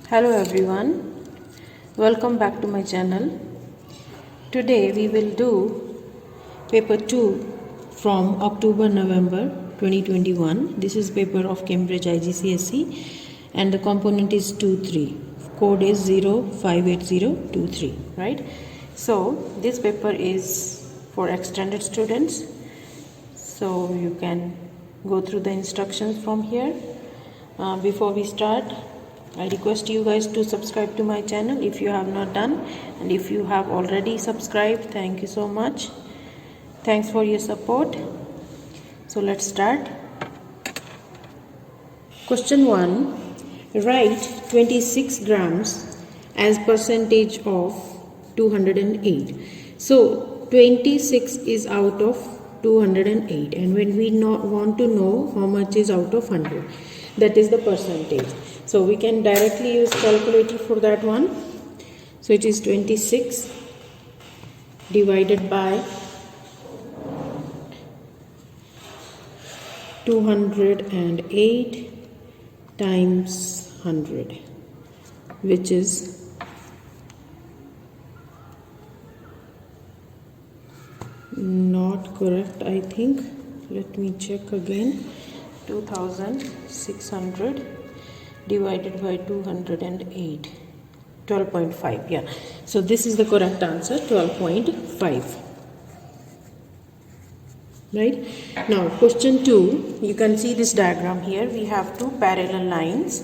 Hello everyone, welcome back to my channel. Today we will do paper 2 from October-November 2021. This is paper of Cambridge IGCSE and the component is 2-3. Code is 058023, right? So this paper is for extended students. So you can go through the instructions from here. Before we start, I request you guys to subscribe to my channel if you have not done, and if you have already subscribed, thank you so much. Thanks for your support. So let's start. Question 1. Write 26 grams as percentage of 208. So 26 is out of 208, and when we want to know how much is out of 100, that is the percentage. So we can directly use calculator for that one. So it is 26 divided by 208 times 100, which is not correct, I think. Let me check again. 2600 divided by 208, 12.5. Yeah, so this is the correct answer, 12.5. Right now, question 2, you can see this diagram here. We have two parallel lines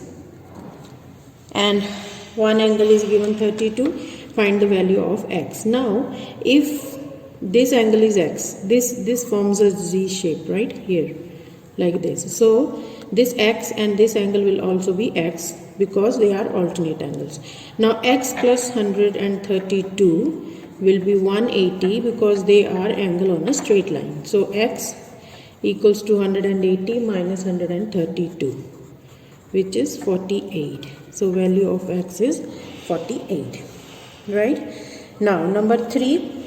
and one angle is given 32. Find the value of x. Now if this angle is x, this forms a Z shape right here, like this. So this x and this angle will also be x because they are alternate angles. Now x plus 132 will be 180 because they are angle on a straight line. So x equals to 180 minus 132, which is 48. So value of x is 48. Right now, number 3.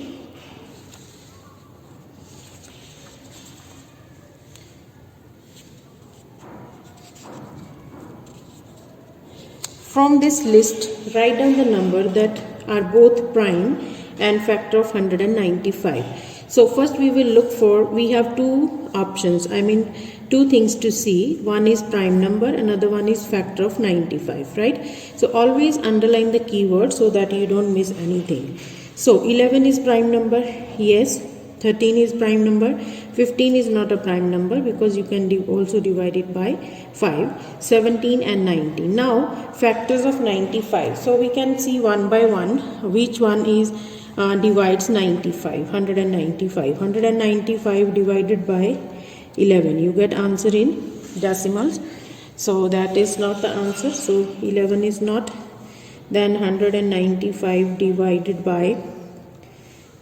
From this list, write down the number that are both prime and factor of 195. So first we will look for, we have two options, two things to see. One is prime number, another one is factor of 95, right? So always underline the keyword so that you don't miss anything. So 11 is prime number, yes. 13 is prime number. 15 is not a prime number because you can also divide it by 5. 17 and 19. Now factors of 95. So we can see one by one which one is divides 95. 195. 195 divided by 11. You get answer in decimals. So that is not the answer. So 11 is not. Then 195 divided by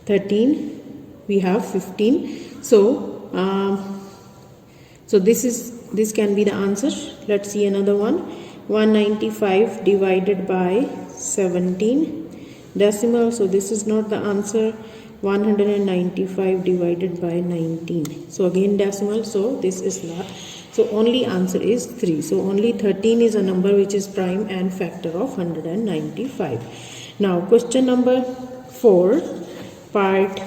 13. We have 15. So this can be the answer. Let's see another one. 195 divided by 17 decimal. So this is not the answer. 195 divided by 19. So again decimal. So this is not. So only answer is 3. So only 13 is a number which is prime and factor of 195. Now question number 4, part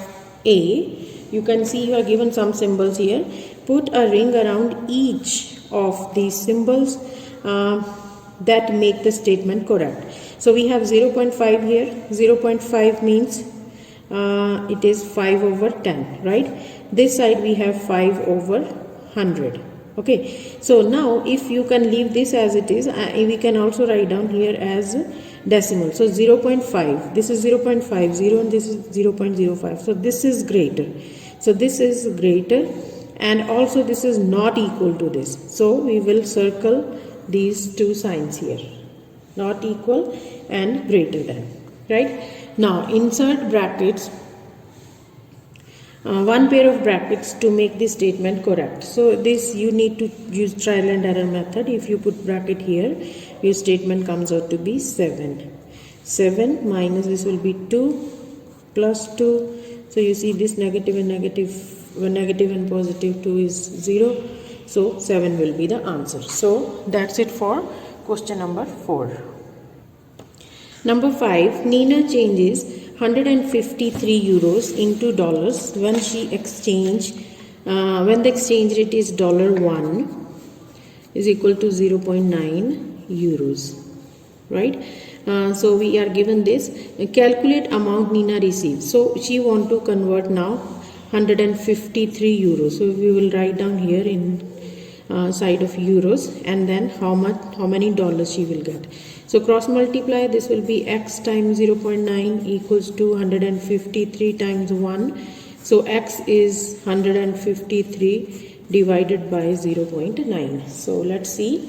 A. You can see you are given some symbols here. Put a ring around each of these symbols that make the statement correct. So we have 0.5 here. 0.5 means it is 5 over 10, right? This side we have 5 over 100. Okay, so now if you can leave this as it is, we can also write down here as decimal. So 0.5, this is 0.50 and this is 0.05. So this is greater. So this is greater, and also this is not equal to this. So we will circle these two signs here, not equal and greater than, right? Now insert brackets, one pair of brackets to make this statement correct. So this you need to use trial and error method. If you put bracket here, your statement comes out to be 7. 7 minus this will be 2 plus 2. So you see this negative and negative and positive 2 is 0. So 7 will be the answer. So that's it for question number 4. Number 5, Nina changes 153 euros into dollars when when the exchange rate is $1 is equal to 0.9 euros, right? So we are given this. Calculate amount Nina receives. So she want to convert now 153 euros. So we will write down here in side of euros, and then how many dollars she will get. So cross multiply, this will be x times 0.9 equals to 153 times 1. So x is 153 divided by 0.9. So let's see,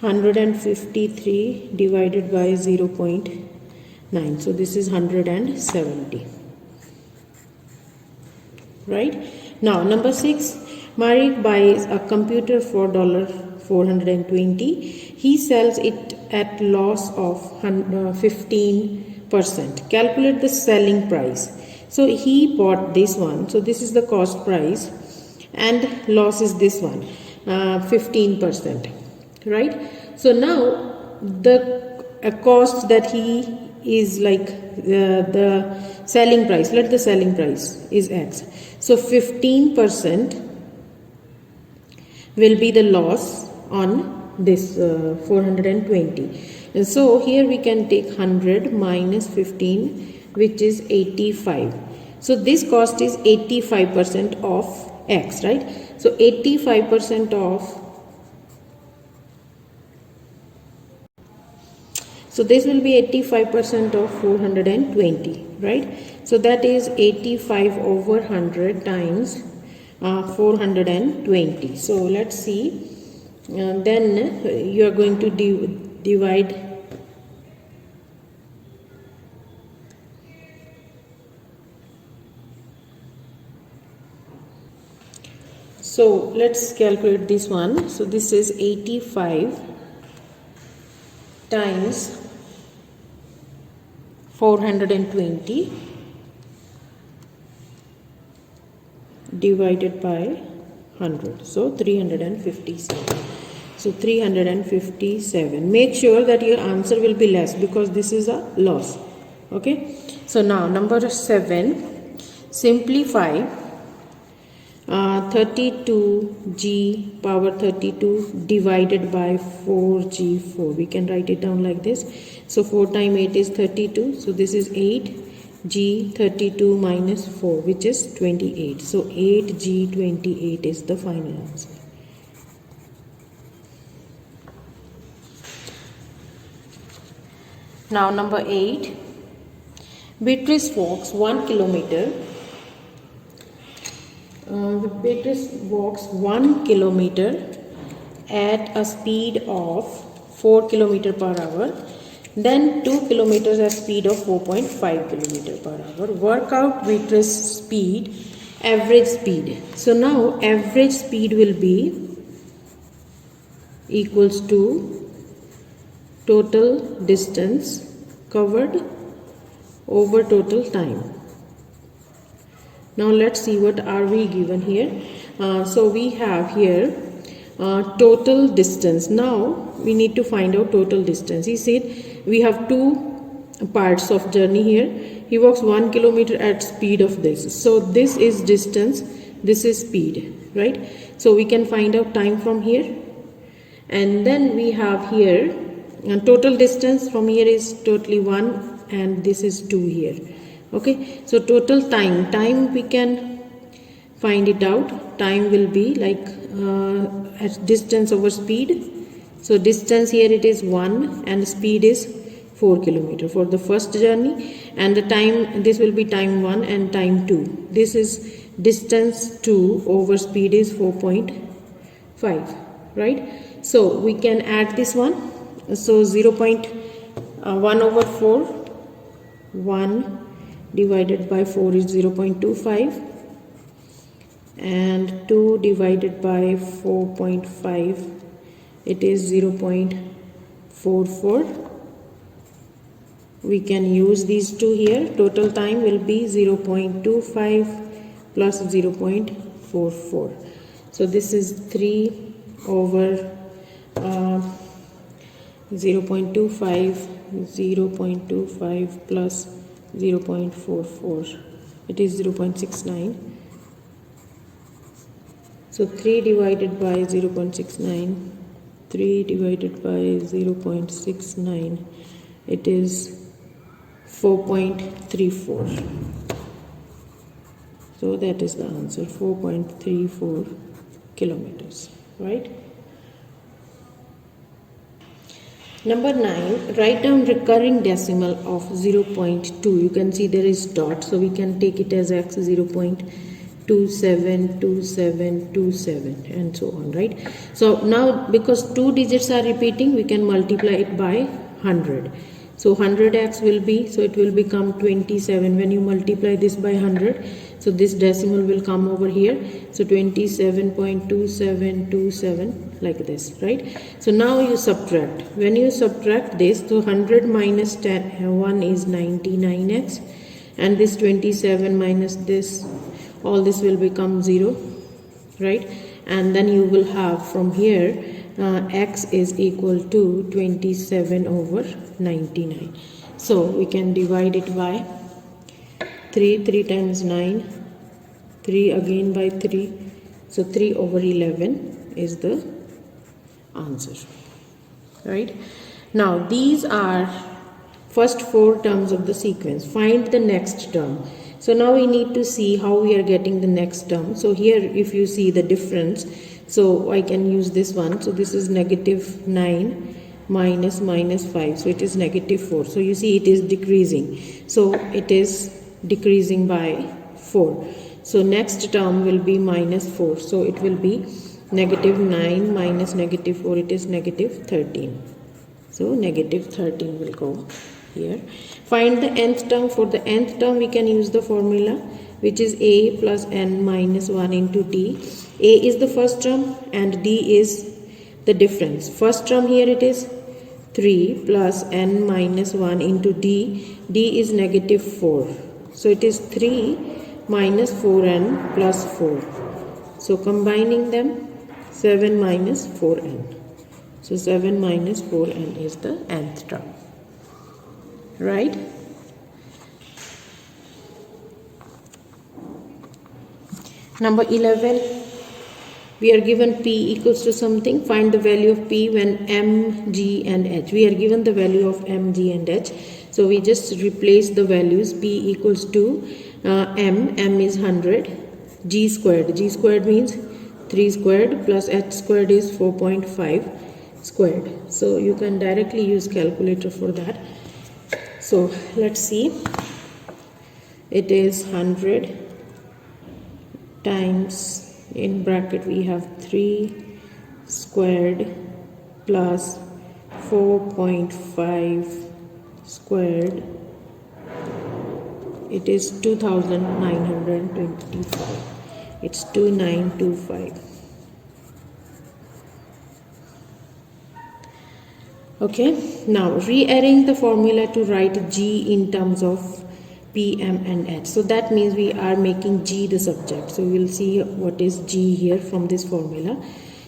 153 divided by 0.9. So this is 170. Right? Now number 6, Marek buys a computer for $420. He sells it at loss of 15%. Calculate the selling price. So he bought this one. So this is the cost price, and loss is this one, 15%. Right? So now the cost that he is like the selling price. Let the selling price is x. So 15% will be the loss on this 420. And so here we can take 100 minus 15, which is 85. So this cost is 85% of x, right? So 85% of, so this will be 85% of 420, right? So that is 85 over 100 times 420. So let's see, then you are going to divide. So let's calculate this one. So this is 85 times 420 divided by 100. So 357. So 357. Make sure that your answer will be less, because this is a loss. Okay. So now number 7, simplify 32g power 32 divided by 4g4. We can write it down like this. So 4 times 8 is 32. So this is 8g 32 minus 4, which is 28. So 8g 28 is the final answer. Now number 8, Beatrice walks 1 kilometer. Beatrice walks 1 kilometer at a speed of 4 km per hour, then 2 kilometers at speed of 4.5 km per hour. Work out Beatrice's speed, average speed. So now average speed will be equals to total distance covered over total time. Now let's see what are we given here. So we have here total distance. Now we need to find out total distance. He said we have two parts of journey here. He walks 1 kilometer at speed of this. So this is distance, this is speed, right? So we can find out time from here. And then we have here total distance from here is totally 1, and this is 2 here. Okay, so total time we can find it out. Time will be like at distance over speed. So distance here it is 1 and speed is 4 km for the first journey, and the time, this will be time 1 and time 2. This is distance 2 over speed is 4.5, right? So we can add this one. So 0.1 over 4, 1 divided by 4 is 0.25, and 2 divided by 4.5, it is 0.44. We can use these two here. Total time will be 0.25 plus 0.44. So this is 3 over 0.25 0.25 plus 0.44, it is 0.69. So 3 divided by 0.69, 3 divided by 0.69, it is 4.34. So that is the answer, 4.34 kilometers, right? Number 9, write down recurring decimal of 0.2. You can see there is dot, so we can take it as x 0.272727 and so on, right? So now because 2 digits are repeating, we can multiply it by 100. So 100x will be, so it will become 27 when you multiply this by 100. So this decimal will come over here. So 27.2727 like this, right? So now you subtract. When you subtract this, so 100 minus 1 is 99x, and this 27 minus this, all this will become 0, right? And then you will have from here x is equal to 27 over 99. So we can divide it by 3, 3 times 9, 3 again by 3, so 3 over 11 is the answer, right? Now these are first 4 terms of the sequence. Find the next term. So now we need to see how we are getting the next term. So here if you see the difference, so I can use this one. So this is negative 9 minus minus 5, so it is negative 4. So you see it is decreasing, so it is decreasing by 4. So next term will be minus 4, so it will be negative 9 minus negative 4, it is negative 13. So negative 13 will go here. Find the nth term. For the nth term we can use the formula, which is a plus n minus 1 into d. A is the first term and d is the difference. First term here it is 3 plus n minus 1 into d. D is negative 4. So it is 3 minus 4n plus 4. So combining them, 7 minus 4n. So 7 minus 4n is the nth term, right? Number 11, we are given p equals to something. Find the value of p when m, g and h. We are given the value of m, g and h. So we just replace the values. P equals to m is 100, g squared means 3 squared plus h squared is 4.5 squared. So you can directly use calculator for that. So let's see, it is 100 times, in bracket we have 3 squared plus 4.5 squared, it is 2925, it's 2925. Okay, now rearrange the formula to write g in terms of p, m and h. So that means we are making g the subject. So we'll see what is g here from this formula.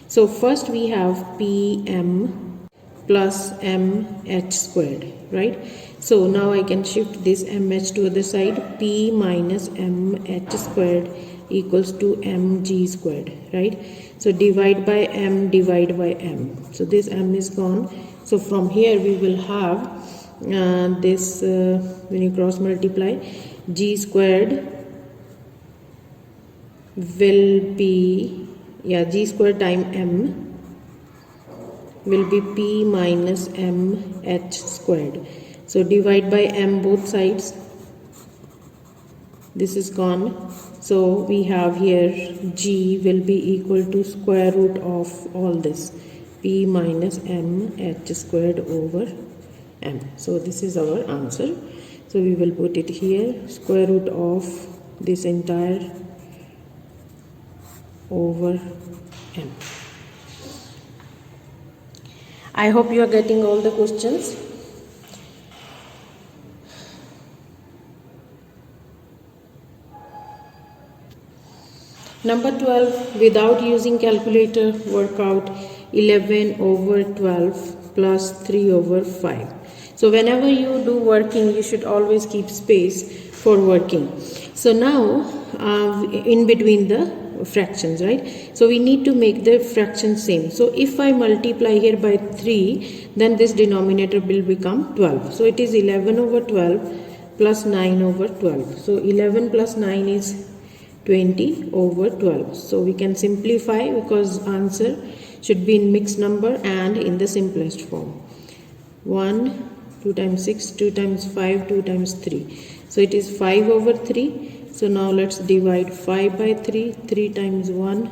So first we have p m plus m h squared, right? So now I can shift this mh to other side. P minus m h squared equals to mg squared, right? So divide by m, divide by m. So this m is gone. So from here we will have this when you cross multiply, g squared will be, g squared time m will be p minus m h squared. So divide by m both sides, this is gone. So we have here g will be equal to square root of all this, p minus m h squared over m. So this is our answer. So we will put it here, square root of this entire over m. I hope you are getting all the questions. Number 12, without using calculator, work out 11 over 12 plus 3 over 5. So whenever you do working, you should always keep space for working. So now in between the fractions, right? So we need to make the fraction same. So if I multiply here by 3, then this denominator will become 12. So it is 11 over 12 plus 9 over 12. So 11 plus 9 is 20 over 12. So we can simplify because answer should be in mixed number and in the simplest form. 1, 2 times 6, 2 times 5, 2 times 3. So it is 5 over 3. So now let's divide 5 by 3, 3 times 1.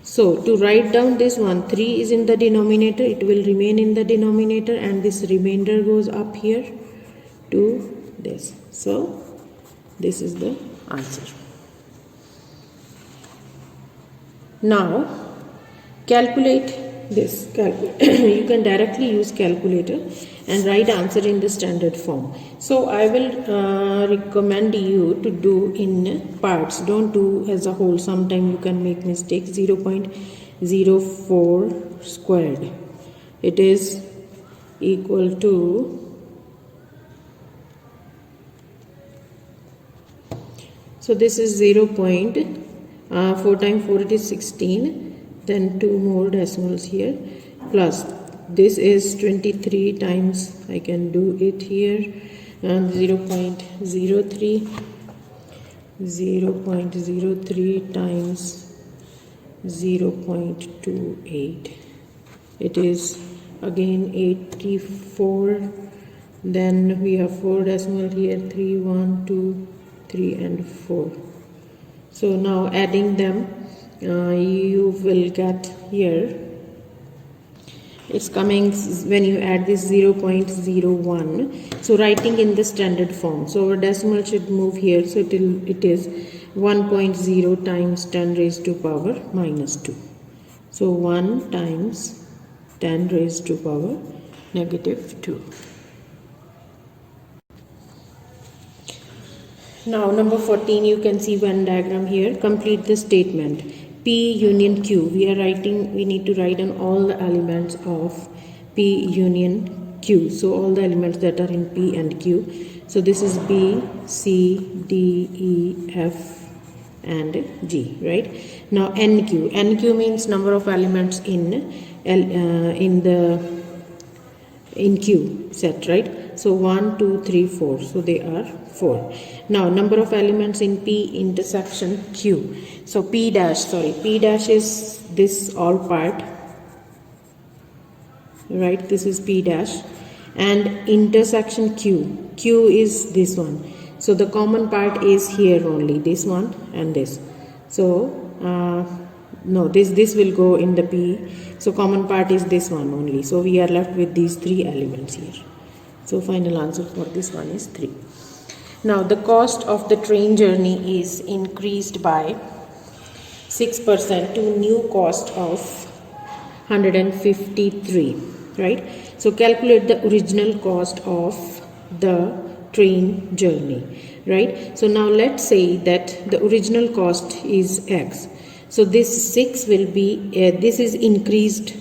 So to write down this one, 3 is in the denominator, it will remain in the denominator, and this remainder goes up here to this. So this is the answer. Now calculate this. You can directly use calculator and write answer in the standard form. So I will recommend you to do in parts. Don't do as a whole. Sometimes you can make mistakes. 0.04 squared. It is equal to so this is 0.4 times 4, it is 16. Then 2 more decimals here, plus this is 23 times, I can do it here, and 0.03 times 0.28, it is again 84. Then we have 4 decimal here, 3, 1, 2, 3 and 4. So now adding them, you will get here, it's coming when you add this 0.01. So writing in the standard form, so our decimal should move here, so it is 1.0 times 10 raised to power minus 2. So 1 times 10 raised to power negative 2. Now number 14, you can see Venn diagram here. Complete the statement. P union Q. We need to write down all the elements of P union Q. So all the elements that are in P and Q. So this is B, C, D, E, F and G, right? Now NQ. NQ means number of elements in Q set, right? So 1, 2, 3, 4. So they are 4. Now number of elements in P intersection Q. So P dash is this all part, right? This is P dash, and intersection Q. Q is this one. So the common part is here only, this one and this. So no, this will go in the P. So common part is this one only. So we are left with these 3 elements here. So final answer for this one is 3. Now the cost of the train journey is increased by 6% to new cost of 153, right? So calculate the original cost of the train journey, right? So now let's say that the original cost is X. So this 6 will be, this is increased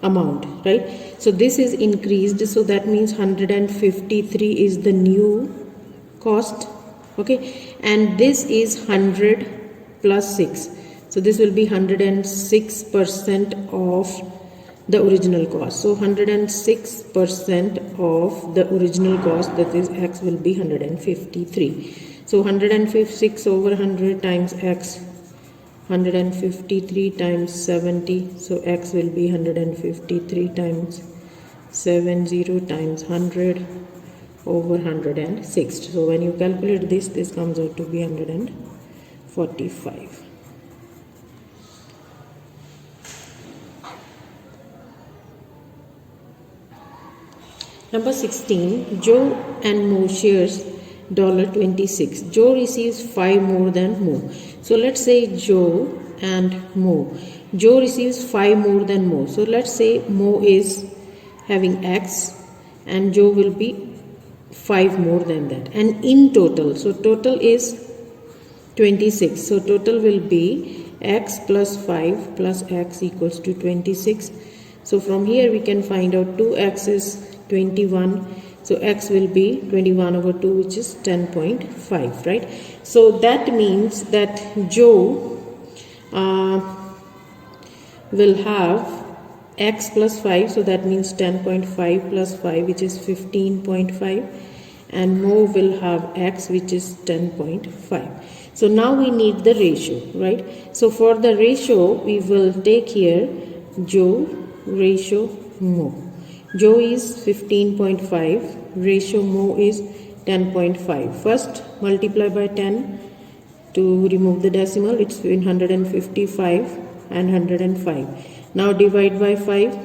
amount, right? So this is increased, so that means 153 is the new cost, okay? And this is 100 plus 6. So this will be 106% of the original cost. So 106% of the original cost, that is X, will be 153. So 156 over 100 times X, 153 times 70. So X will be 153 times 70 times 100 over 106. So when you calculate this comes out to be 145. Number 16, Joe and Mo shares $26. Joe receives 5 more than Mo. So let's say Joe and Mo. Joe receives 5 more than Mo. So let's say Mo is having X and Joe will be 5 more than that. And in total, so total is 26. So total will be X plus 5 plus X equals to 26. So from here we can find out 2X is 21. So x will be 21 over 2, which is 10.5, right? So that means that Joe will have x plus 5, so that means 10.5 plus 5, which is 15.5, and Mo will have x, which is 10.5. So now we need the ratio, right? So for the ratio, we will take here Joe ratio Mo. Joe is 15.5, ratio Mo is 10.5. First multiply by 10 to remove the decimal, it's between 155 and 105. Now divide by 5,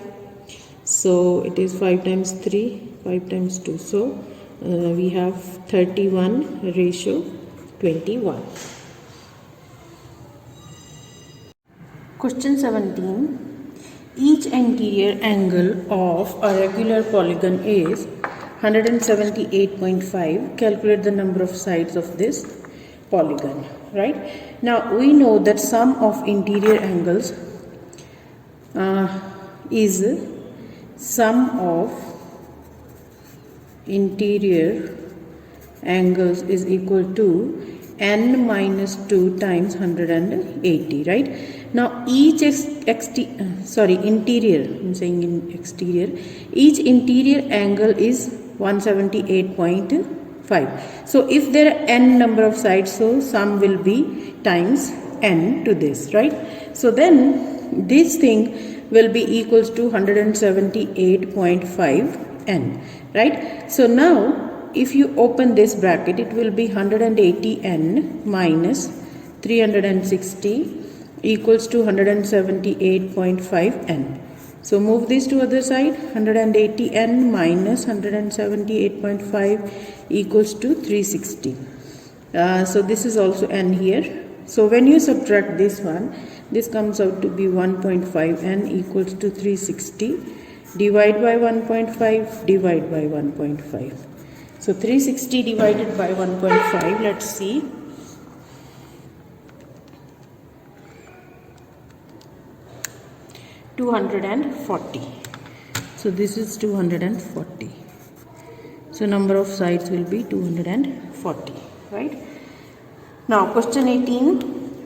so it is 5 times 3, 5 times 2, so we have 31 ratio 21. Question 17. Each interior angle of a regular polygon is 178.5. Calculate the number of sides of this polygon, right? Now we know that sum of interior angles is sum of interior angles is equal to n minus 2 times 180, right? Now each interior, I'm saying in exterior, each interior angle is 178.5. So if there are n number of sides, so sum will be times n to this, right? So then this thing will be equals to 178.5 n, right? So now if you open this bracket, it will be 180 n minus 360 equals to 178.5 n. So move this to other side, 180 n minus 178.5 equals to 360. So this is also n here. So when you subtract this one, this comes out to be 1.5 n equals to 360. Divide by 1.5, divide by 1.5. So 360 divided by 1.5, let's see. $240. So this is 240. So number of sides will be 240, right? Now question 18.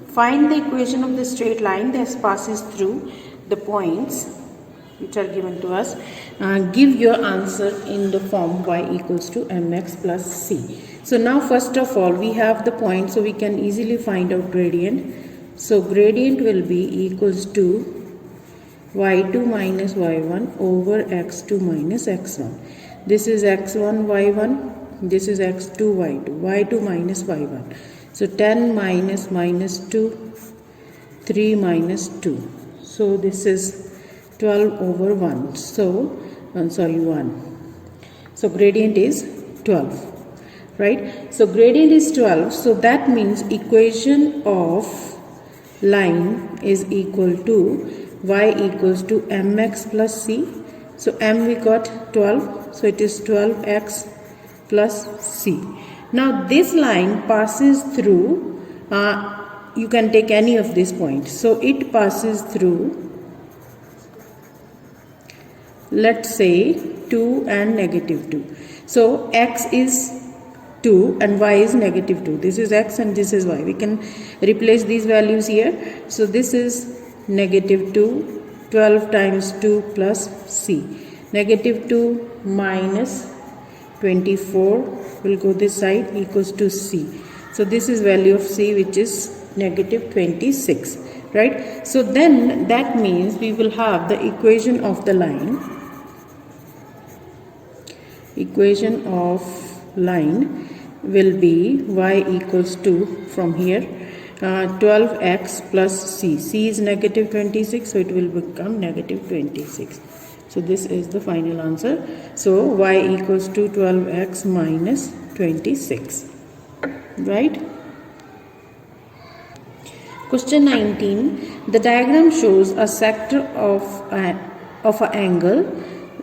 Find the equation of the straight line that passes through the points which are given to us. Give your answer in the form y equals to mx plus c. So now first of all we have the point, so we can easily find out gradient. So gradient will be equals to y2 minus y1 over x2 minus x1. This is x1 y1, this is x2 y2, y2 minus y1. So 10 minus minus 2, 3 minus 2. So this is 12 over 1. So 1. So gradient is 12, right? So gradient is 12. So that means equation of line is equal to y equals to mx plus c. So m we got 12. So it is 12x plus c. Now this line passes through, you can take any of these points. So it passes through, let's say 2 and negative 2. So x is 2 and y is negative 2. This is x and this is y. We can replace these values here. So this is negative 2, 12 times 2 plus c. Negative 2 minus 24 will go this side equals to c. So this is value of c, which is negative 26, right? So then that means we will have the equation of the line. Equation of line will be y equals to, from here, 12x plus c. c is negative 26, so it will become negative 26. So this is the final answer. So y equals to 12x minus 26, right? Question 19. The diagram shows a sector of an angle,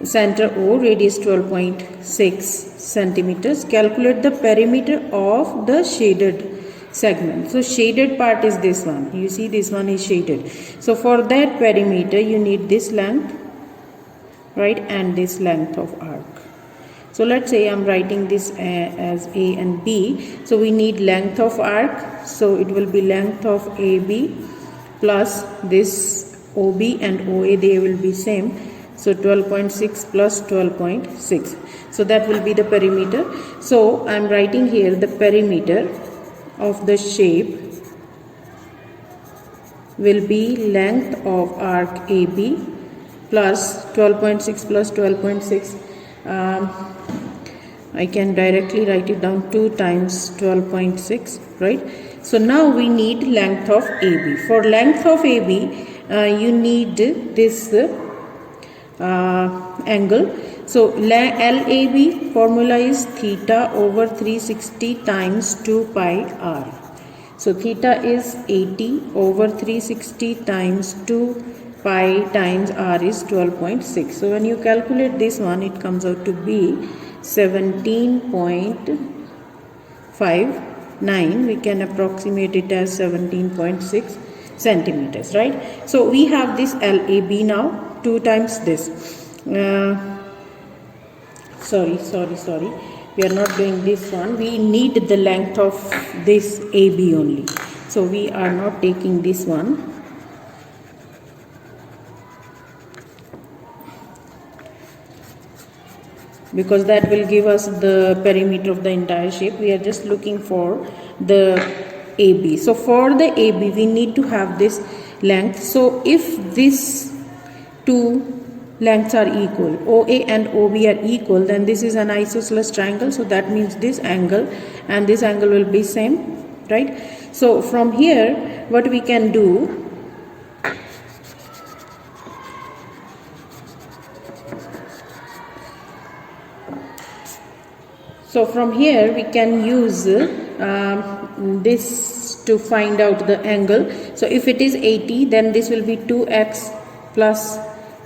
center O, radius 12.6 centimeters. Calculate the perimeter of the shaded segment. So shaded part is this one. You see this one is shaded. So for that perimeter you need this length, right, and this length of arc. So let's say I'm writing this as A and B. So we need length of arc. So it will be length of AB plus this OB and OA, they will be same. So 12.6 plus 12.6. So that will be the perimeter. So I'm writing here the perimeter of the shape will be length of arc AB plus 12.6 plus 12.6. I can directly write it down 2 times 12.6, right? So now we need length of AB. For length of AB, you need this angle. So LAB formula is theta over 360 times 2 pi r. So theta is 80 over 360 times 2 pi times r is 12.6. So when you calculate this one, it comes out to be 17.59. We can approximate it as 17.6 centimeters, right? So we have this LAB now, 2 times this. Sorry. We are not doing this one. We need the length of this AB only. So we are not taking this one. Because that will give us the perimeter of the entire shape. We are just looking for the AB. So for the AB, we need to have this length. So if these two lengths are equal, OA and OB are equal, then this is an isosceles triangle. So that means this angle and this angle will be same, right? So from here, what we can do, so from here we can use this to find out the angle. So if it is 80, then this will be 2x plus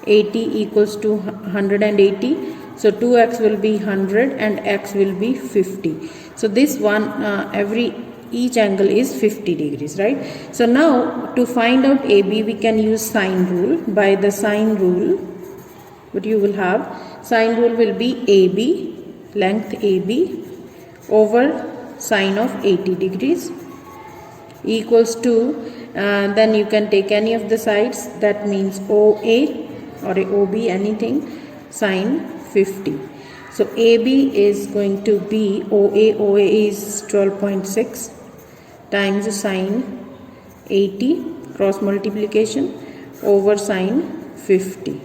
80 equals to 180. So 2x will be 100 and x will be 50. So this one, each angle is 50 degrees, right? So now to find out AB, we can use sine rule. By the sine rule, what you will have, sine rule will be AB, length AB over sine of 80 degrees equals to, then you can take any of the sides, that means OA or OB, anything, sine 50. So AB is going to be OA is 12.6 times sine 80 cross multiplication over sine 50.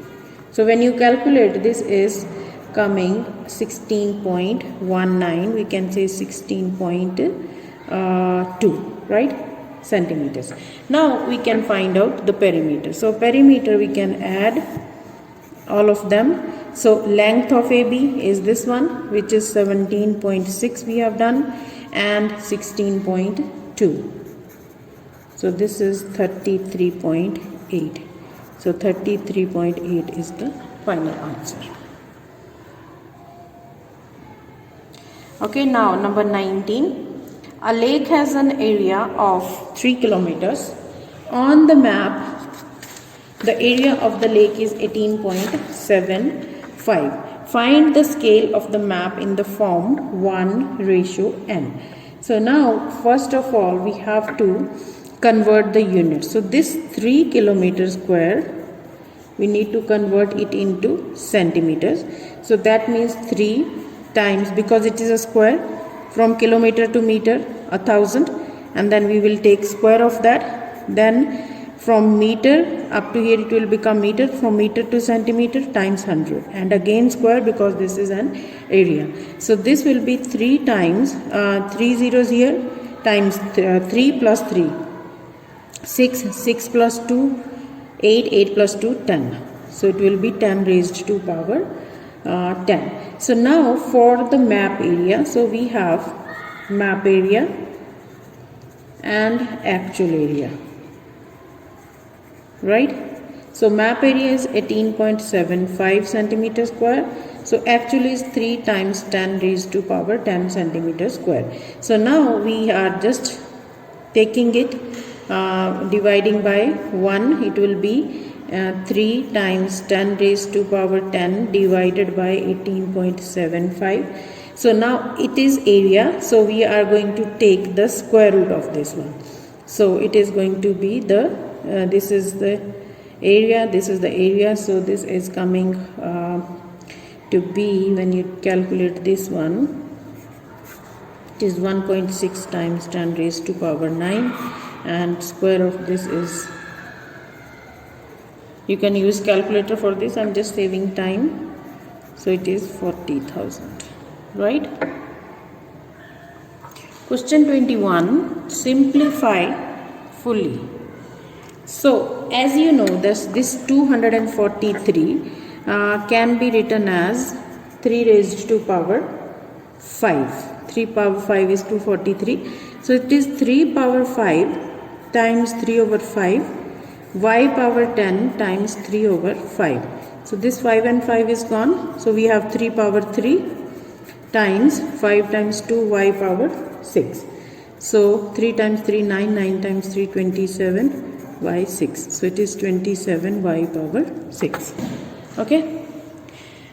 So when you calculate, this is coming 16.19, we can say 16.2, right, centimeters. Now we can find out the perimeter. So perimeter, we can add all of them. So length of AB is this one, which is 17.6 we have done, and 16.2. So this is 33.8. So 33.8 is the final answer. Okay, now number 19. A lake has an area of 3 kilometers. On the map, the area of the lake is 18.75. Find the scale of the map in the form 1:n. So now, first of all, we have to convert the units. So this 3 kilometer square, we need to convert it into centimeters. So that means 3 times, because it is a square, from kilometer to meter, 1000, and then we will take square of that. Then from meter up to here it will become meter, from meter to centimeter times 100, and again square because this is an area. So this will be 3 times 3 zeros here, times 3 plus 3, 6 plus 2, 8 plus 2, 10. So it will be 10 raised to power 10. So now for the map area, so we have map area and actual area, right? So map area is 18.75 centimeter square. So actually is 3 times 10 raised to power 10 centimeter square. So now we are just taking it, dividing by 1, it will be 3 times 10 raised to power 10 divided by 18.75. So now it is area, so we are going to take the square root of this one. So it is going to be the this is the area, this is the area, so this is coming to be, when you calculate this one, it is 1.6 times 10 raised to power 9, and square of this is, you can use calculator for this, I'm just saving time, so it is 40,000, right? Question 21, simplify fully. So as you know, this 243 can be written as 3 raised to power 5. 3 power 5 is 243. So it is 3 power 5 times 3 over 5 y power 10 times 3 over 5. So this 5 and 5 is gone. So we have 3 power 3 times 5 times 2 y power 6. So 3 times 3 9, 9 times 3 27 y 6. So it is 27 y power 6. Okay.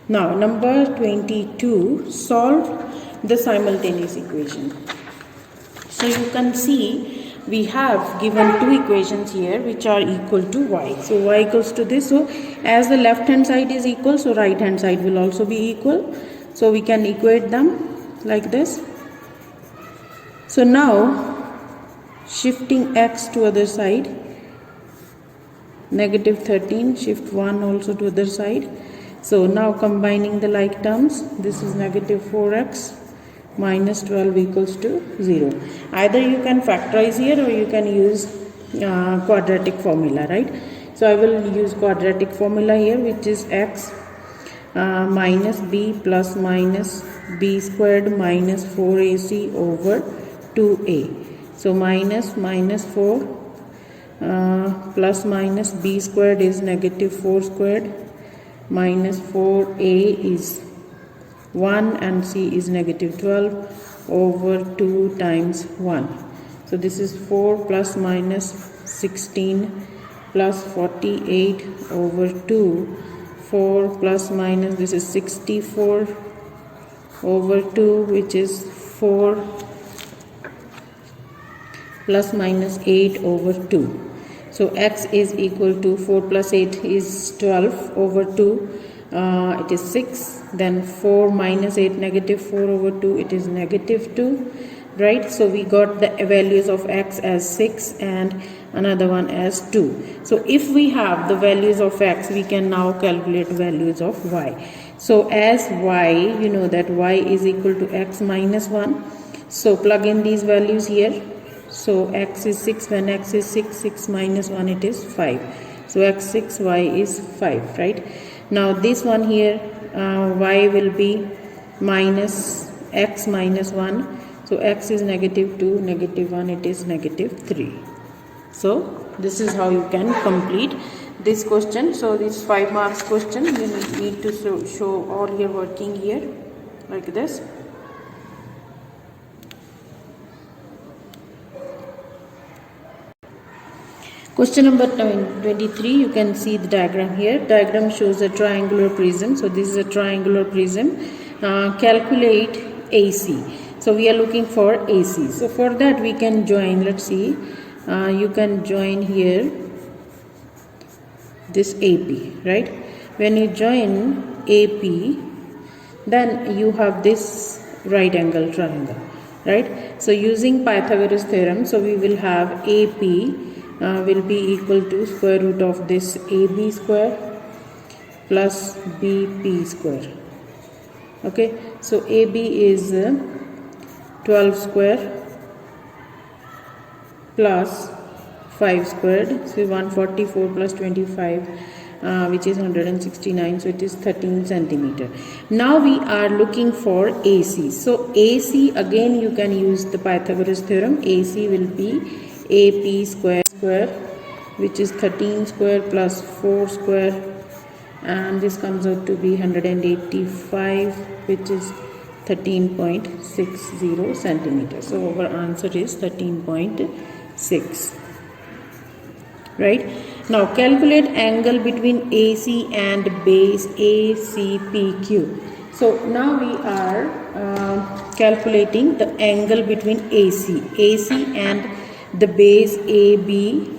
Now number 22, solve the simultaneous equation. So you can see we have given two equations here which are equal to y. So y equals to this. So as the left hand side is equal, so right hand side will also be equal. So we can equate them like this. So now shifting x to other side, negative 13, shift 1 also to other side. So now combining the like terms, this is negative 4x minus 12 equals to 0. Either you can factorize here or you can use quadratic formula, right? So I will use quadratic formula here, which is x minus b plus minus b squared minus 4ac over 2a. So minus 4 plus minus b squared is negative 4 squared minus 4a is 1 and c is negative 12 over 2 times 1. So this is 4 plus minus 16 plus 48 over 2. 4 plus minus, this is 64 over 2, which is 4 plus minus 8 over 2. So x is equal to 4 plus 8 is 12 over 2. It is 6. Then 4 minus 8, negative 4 over 2, it is negative 2. Right? So we got the values of x as 6 and another one as 2. So if we have the values of x, we can now calculate values of y. So as y, you know that y is equal to x minus 1. So plug in these values here. So x is 6, when x is 6, 6 minus 1, it is 5. So x 6, y is 5, right? Now this one here, y will be minus x minus 1. So x is negative 2, negative 1, it is negative 3. So this is how you can complete this question. So this 5 marks question, you need to show all your working here like this. Question number 23, you can see the diagram here. Diagram shows a triangular prism. So this is a triangular prism. Calculate AC. So we are looking for AC. So for that we can join, let's see, you can join here this AP, right? When you join AP, then you have this right angle triangle, right? So using Pythagoras theorem, so we will have AP will be equal to square root of this AB square plus BP square. Okay, so AB is 12 square plus 5 squared, so 144 plus 25 which is 169, so it is 13 centimeter. Now we are looking for AC. So AC, again you can use the Pythagoras theorem. AC will be AP square which is 13 square plus 4 square, and this comes out to be 185, which is 13.60 centimeters. So our answer is 13.6, right? Now calculate angle between AC and base ACPQ. So now we are calculating the angle between AC and the base ABPQ.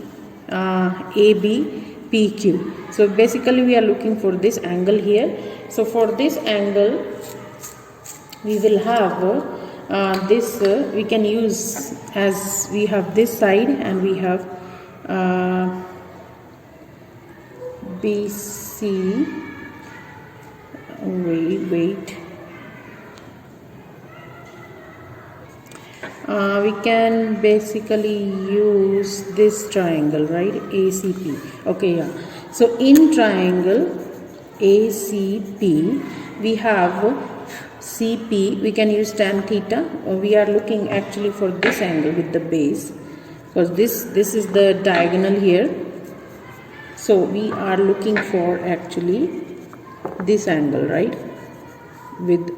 So basically we are looking for this angle here. So for this angle we will have this we can use, as we have this side and we have BC. Wait. We can basically use this triangle, right? ACP. Okay, yeah. So in triangle ACP, we have CP. We can use tan theta. We are looking actually for this angle with the base, because this is the diagonal here. So we are looking for actually this angle, right, with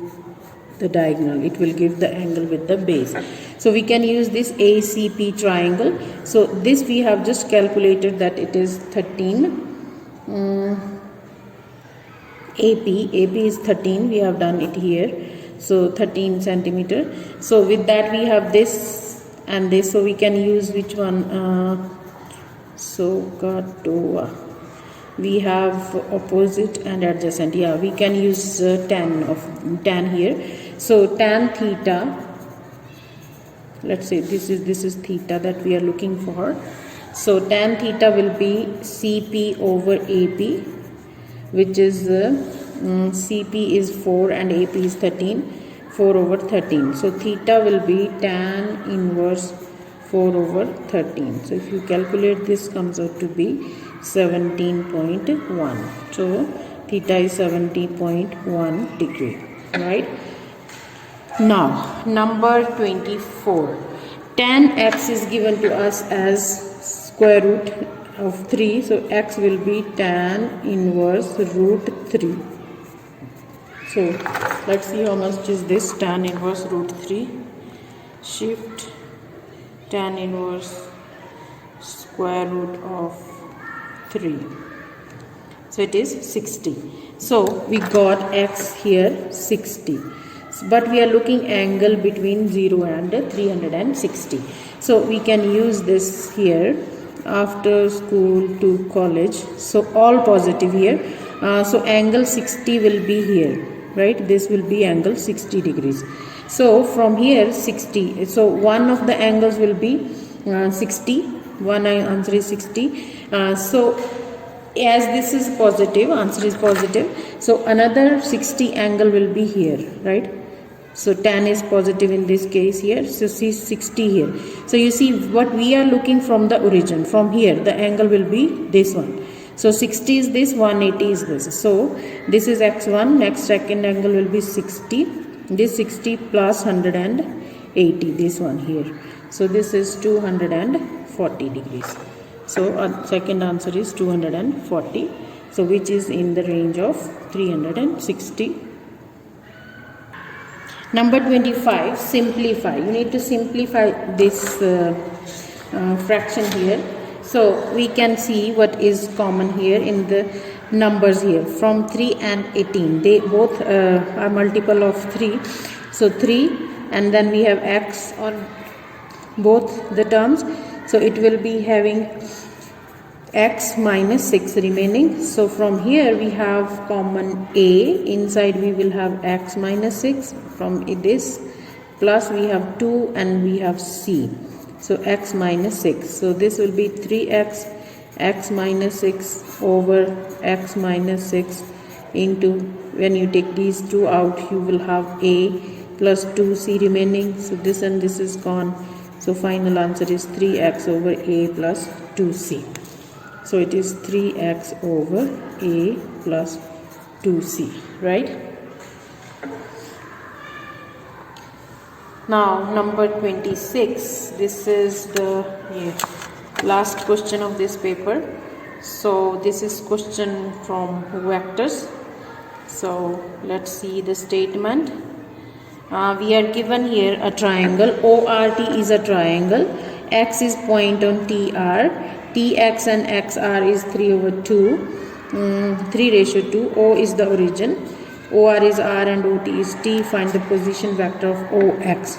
the diagonal. It will give the angle with the base. So we can use this ACP triangle. So this we have just calculated that it is 13. AP is 13. We have done it here. So 13 centimeter. So with that we have this and this. So we can use which one? We have opposite and adjacent. Yeah, we can use tan here. So tan theta, let's say this is theta that we are looking for. So tan theta will be CP over AP, which is CP is 4 and AP is 13. 4 over 13. So theta will be tan inverse 4 over 13. So if you calculate this, comes out to be 17.1. So theta is 70.1 degree, right? Now number 24. Tan x is given to us as square root of 3. So x will be tan inverse root 3. So let's see how much is this tan inverse root 3. Shift tan inverse square root of 3. So it is 60. So we got x here 60. But we are looking angle between 0 and 360. So we can use this here after school to college. So all positive here. So angle 60 will be here, right? This will be angle 60 degrees. So from here 60. So one of the angles will be 60. One answer is 60. So as this is positive, answer is positive. So another 60 angle will be here, right? So tan is positive in this case here. So see 60 here. So you see what we are looking from the origin. From here the angle will be this one. So 60 is this, 180 is this. So this is x1. Next second angle will be 60. This 60 plus 180. This one here. So this is 240 degrees. So second answer is 240. So which is in the range of 360. Number 25, simplify. You need to simplify this fraction here. So we can see what is common here in the numbers here. From 3 and 18, they both are multiple of 3. So 3, and then we have x on both the terms. So it will be having x minus 6 remaining. So from here we have common a. Inside we will have x minus 6. From this plus we have 2 and we have c. So x minus 6. So this will be 3x x minus 6 over x minus 6 into, when you take these two out, you will have a plus 2c remaining. So this and this is gone. So final answer is 3x over a plus 2c. So it is 3x over a plus 2c, right? Now number 26. This is the last question of this paper. So this is question from vectors. So let's see the statement. We are given here a triangle. ORT is a triangle. X is point on TR. Tx and xr is 3/2, 3:2. O is the origin, OR is r and OT is t. Find the position vector of OX.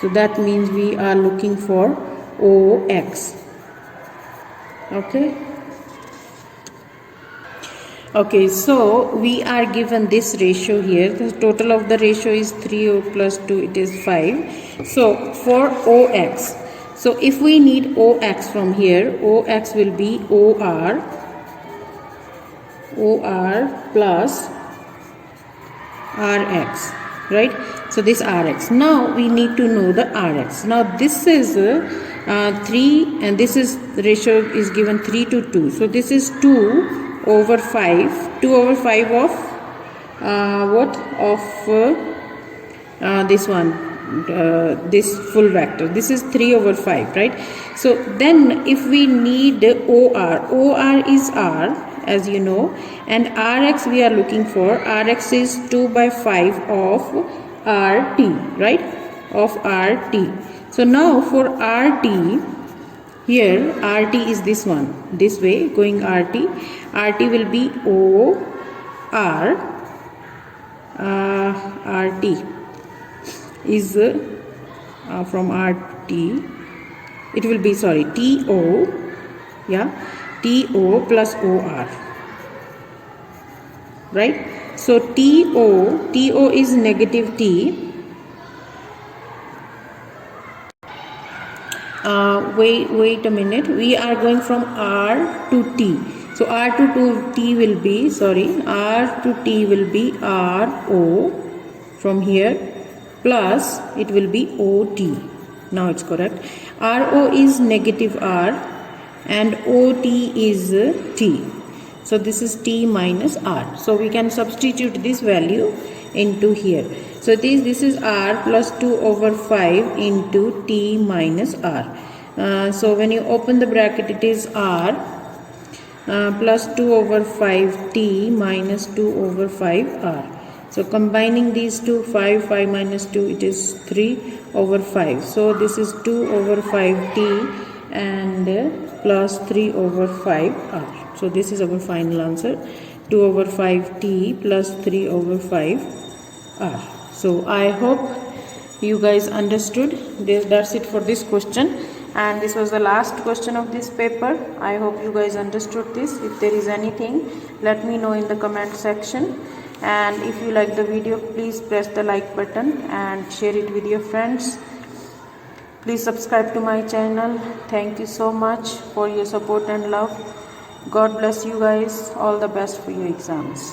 So that means we are looking for OX. Okay, so we are given this ratio here. The total of the ratio is 3 plus 2, it is 5. So for OX, so if we need OX from here, OX will be OR plus RX, right? So this RX. Now we need to know the RX. Now this is 3 and this is the ratio is given 3:2. So this is 2/5. 2/5 of what? Of this one. This full vector. This is 3/5, right? So then if we need OR is R, as you know, and RX we are looking for. RX is 2/5 of RT, right? Of RT. So now for RT, here RT is this one, this way going RT. RT will be OR. RT is from RT. It will be TO. Yeah, TO plus OR. Right? So TO is negative T. Wait a minute. We are going from R to T. So R to T will be R to T will be RO from here plus it will be OT. Now it's correct. RO is negative R and OT is T. So this is T minus R. So we can substitute this value into here. So this is R plus 2/5 into T minus R. So when you open the bracket, it is R plus 2/5 T minus 2/5 R. So combining these two, 5 minus 2, it is 3/5. So this is 2/5 T and plus 3/5 R. So this is our final answer, 2/5 T plus 3/5 R. So I hope you guys understood. That's it for this question, and this was the last question of this paper. I hope you guys understood this. If there is anything, let me know in the comment section, and if you like the video, please press the like button and share it with your friends. Please subscribe to my channel. Thank you so much for your support and love. God bless you guys. All the best for your exams.